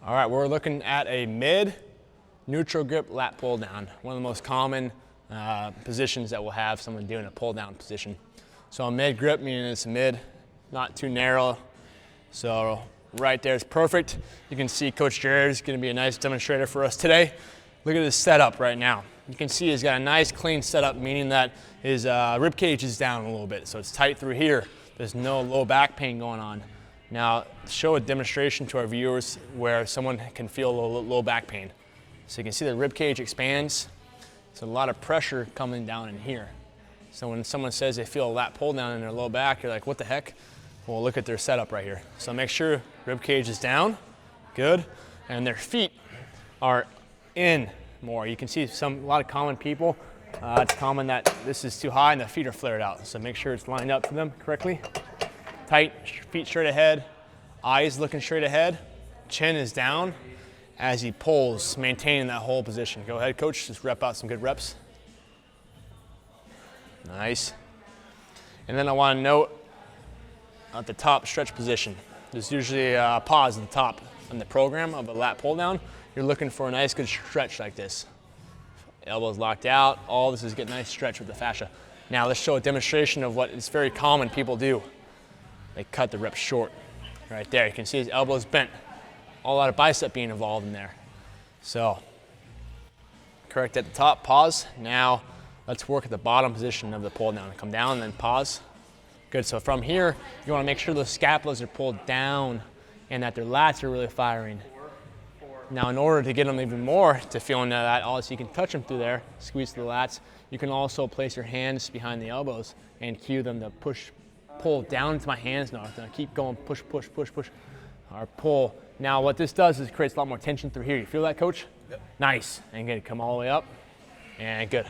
All right, we're looking at a mid neutral grip lat pull down, one of the most common positions that we'll have someone doing a pull down position. So a mid grip meaning it's mid, not too narrow. So right there is perfect. You can see Coach Jared is going to be a nice demonstrator for us today. Look at his setup right now. You can see he's got a nice clean setup, meaning that his rib cage is down a little bit, so it's tight through here. There's no low back pain going on. Now, show a demonstration to our viewers where someone can feel a little low back pain. So you can see the rib cage expands. There's a lot of pressure coming down in here. So when someone says they feel a lat pull down in their low back, you're like, what the heck? Well, look at their setup right here. So make sure rib cage is down, good, and their feet are in more. You can see a lot of common people, it's common that this is too high and the feet are flared out. So make sure it's lined up for them correctly. Tight, feet straight ahead, eyes looking straight ahead, chin is down as he pulls, maintaining that whole position. Go ahead, coach, just rep out some good reps. Nice. And then I want to note at the top stretch position, there's usually a pause at the top in the program of a lat pull down. You're looking for a nice good stretch like this. Elbows locked out, all this is getting a nice stretch with the fascia. Now let's show a demonstration of what is very common people do. They cut the rep short. Right there, you can see his elbows bent. A lot of bicep being involved in there. So, correct at the top, pause. Now, let's work at the bottom position of the pull down. Come down and then pause. Good, so from here, you wanna make sure those scapulas are pulled down and that their lats are really firing. Now, in order to get them even more to feeling that, so you can touch them through there, squeeze the lats. You can also place your hands behind the elbows and cue them to pull down into my hands now. Keep going, push, push, push, push, or pull. Now what this does is creates a lot more tension through here. You feel that, coach? Yep. Nice, and good, come all the way up, and good.